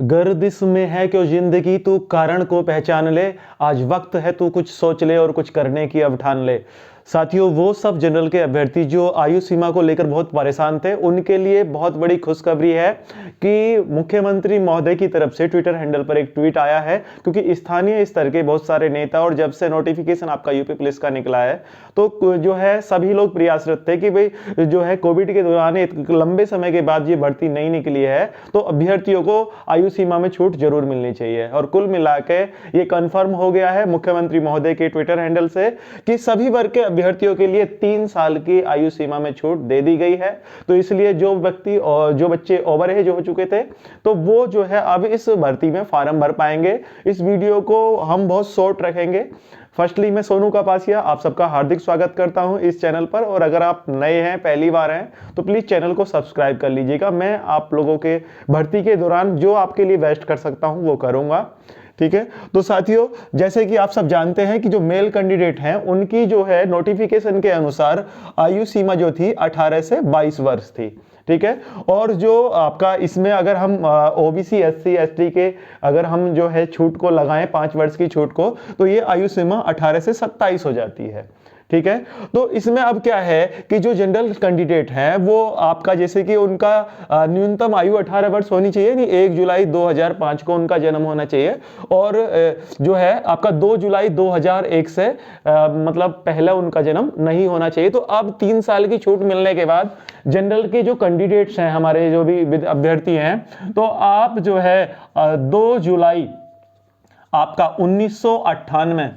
गर्दिश में है क्यों जिंदगी, तू कारण को पहचान ले। आज वक्त है तू कुछ सोच ले और कुछ करने की अब ठान ले। साथियों, वो सब जनरल के अभ्यर्थी जो आयु सीमा को लेकर बहुत परेशान थे, उनके लिए बहुत बड़ी खुशखबरी है कि मुख्यमंत्री महोदय की तरफ से ट्विटर हैंडल पर एक ट्वीट आया है। क्योंकि स्थानीय स्तर के बहुत सारे नेता और जब से नोटिफिकेशन आपका यूपी पुलिस का निकला है तो जो है सभी लोग प्रयासरत थे कि भाई जो है कोविड के दौरान एक लंबे समय के बाद ये भर्ती नहीं निकली है तो अभ्यर्थियों को आयु सीमा में छूट जरूर मिलनी चाहिए। और कुल मिला के ये कंफर्म हो गया है मुख्यमंत्री महोदय के ट्विटर हैंडल से कि सभी वर्ग के अभ्यर्थियों के लिए 3 साल की आयु सीमा में छूट दे दी गई है। तो इसलिए जो व्यक्ति और जो बच्चे ओवर एज हो चुके थे तो वो जो है अब इस भर्ती में फॉर्म भर पाएंगे। इस वीडियो को हम बहुत शॉर्ट रखेंगे। फर्स्टली मैं सोनू कपासिया आप सबका हार्दिक स्वागत करता हूं इस चैनल पर, और अगर आप नए हैं, पहली बार हैं, तो प्लीज चैनल को सब्सक्राइब कर लीजिएगा। मैं आप लोगों के भर्ती के दौरान जो आपके लिए बेस्ट कर सकता हूं वो करूंगा, ठीक है। तो साथियों, जैसे कि आप सब जानते हैं कि जो मेल कैंडिडेट हैं उनकी जो है नोटिफिकेशन के अनुसार आयु सीमा जो थी 18 से 22 वर्ष थी, ठीक है। और जो आपका इसमें अगर हम ओबीसी एससी एसटी के अगर हम जो है छूट को लगाएं 5 वर्ष की छूट को, तो ये आयु सीमा 18 से 27 हो जाती है, ठीक है। तो इसमें अब क्या है कि जो जनरल कैंडिडेट हैं वो आपका जैसे कि उनका न्यूनतम आयु 18 वर्ष होनी चाहिए, नहीं 1 जुलाई 2005 को उनका जन्म होना चाहिए, और जो है आपका 2 जुलाई 2001 से मतलब पहले उनका जन्म नहीं होना चाहिए। तो अब 3 साल की छूट मिलने के बाद जनरल के जो कैंडिडेट्स हैं, हमारे जो भी अभ्यर्थी हैं, तो आप जो है 2 जुलाई आपका 1998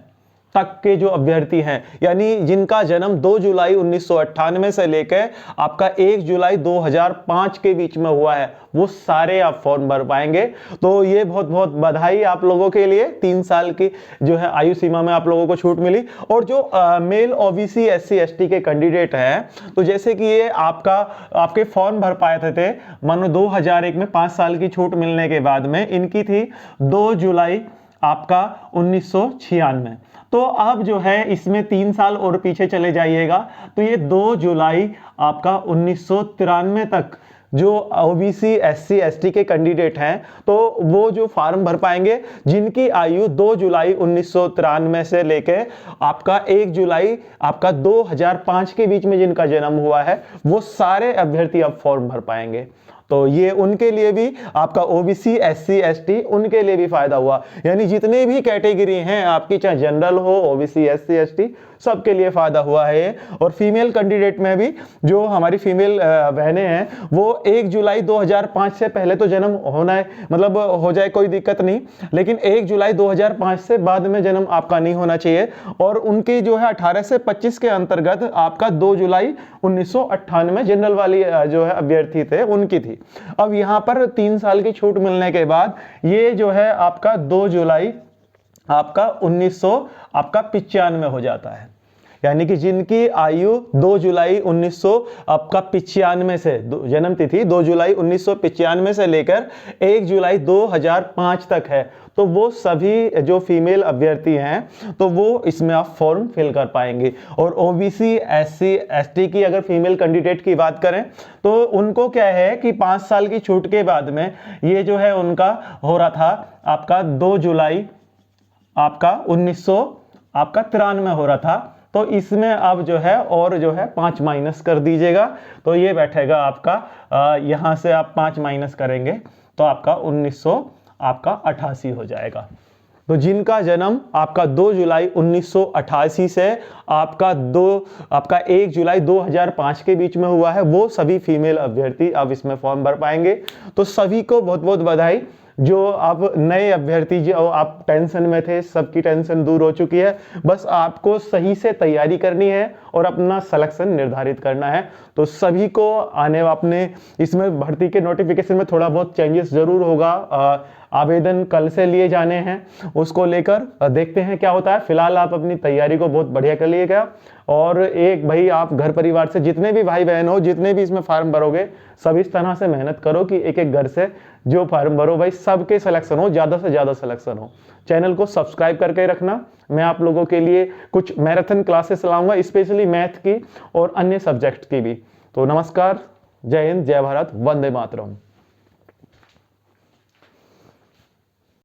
तक के जो अभ्यर्थी हैं, यानी जिनका जन्म 2 जुलाई 1998 से लेकर आपका 1 जुलाई 2005 के बीच में हुआ है, वो सारे आप फॉर्म भर पाएंगे। तो ये बहुत बहुत बधाई आप लोगों के लिए, 3 साल की जो है आयु सीमा में आप लोगों को छूट मिली। और जो मेल ओबीसी एससी एसटी के कैंडिडेट हैं, तो जैसे कि ये आपके फॉर्म भर पाए थे मानो 2001 में 5 साल की छूट मिलने के बाद में इनकी थी 2 जुलाई आपका 1996। तो अब जो है इसमें 3 साल और पीछे चले जाइएगा तो ये 2 जुलाई आपका 1993 तक जो ओबीसी एससी एसटी के कैंडिडेट हैं तो वो जो फॉर्म भर पाएंगे, जिनकी आयु 2 जुलाई 1993 से लेके आपका 1 जुलाई आपका 2005 के बीच में जिनका जन्म हुआ है, वो सारे अभ्यर्थी अब फॉर्म भर पाएंगे। तो ये उनके लिए भी आपका ओबीसी एससी एसटी उनके लिए भी फायदा हुआ, यानी जितने भी कैटेगरी हैं आपकी, चाहे जनरल हो ओबीसी एससी एसटी, सबके लिए फायदा हुआ है ये। और फीमेल कैंडिडेट में भी जो हमारी फीमेल बहनें हैं वो 1 जुलाई 2005 से पहले तो जन्म होना है, मतलब हो जाए कोई दिक्कत नहीं, लेकिन 1 जुलाई 2005 से बाद में जन्म आपका नहीं होना चाहिए। और उनकी जो है 18 से 25 के अंतर्गत आपका 2 जुलाई 1998 जनरल वाली जो है अभ्यर्थी थे उनकी थी। अब यहां पर 3 साल की छूट मिलने के बाद ये जो है आपका 2 जुलाई आपका 1995 हो जाता है, यानी कि जिनकी आयु 2 जुलाई 1995 से जन्म तिथि 2 जुलाई 1995 से लेकर 1 जुलाई 2005 तक है, तो वो सभी जो फीमेल अभ्यर्थी हैं तो वो इसमें आप फॉर्म फिल कर पाएंगे। और ओबीसी एससी एसटी की अगर फीमेल कैंडिडेट की बात करें तो उनको क्या है कि 5 साल की छूट के बाद में ये जो है उनका हो रहा था आपका 2 जुलाई आपका 1993 हो रहा था। तो इसमें अब जो है और जो है 5 माइनस कर दीजिएगा, तो ये बैठेगा आपका यहां से आप 5 माइनस करेंगे तो आपका 1988 हो जाएगा। तो जिनका जन्म आपका 2 जुलाई 1988 से आपका 1 जुलाई 2005 के बीच में हुआ है, वो सभी फीमेल अभ्यर्थी अब इसमें फॉर्म भर पाएंगे। तो सभी को बहुत बहुत बधाई। जो आप नए अभ्यर्थी जो आप टेंशन में थे, सबकी टेंशन दूर हो चुकी है। बस आपको सही से तैयारी करनी है और अपना सिलेक्शन निर्धारित करना है। तो सभी को अपने इसमें भर्ती के नोटिफिकेशन में थोड़ा बहुत चेंजेस जरूर होगा। आवेदन कल से लिए जाने हैं, उसको लेकर देखते हैं क्या होता है। फिलहाल आप अपनी तैयारी को बहुत बढ़िया कर लिएगा। और एक भाई, आप घर परिवार से जितने भी भाई बहन हो, जितने भी इसमें फार्म भरोगे, सब इस तरह से मेहनत करो कि एक एक घर से जो फार्म भरो भाई सबके सिलेक्शन हो, ज़्यादा से ज़्यादा सिलेक्शन हो। चैनल को सब्सक्राइब करके रखना। मैं आप लोगों के लिए कुछ मैराथन क्लासेस लाऊंगा, स्पेशली मैथ की और अन्य सब्जेक्ट की भी। तो नमस्कार, जय हिंद, जय भारत, वंदे मातरम।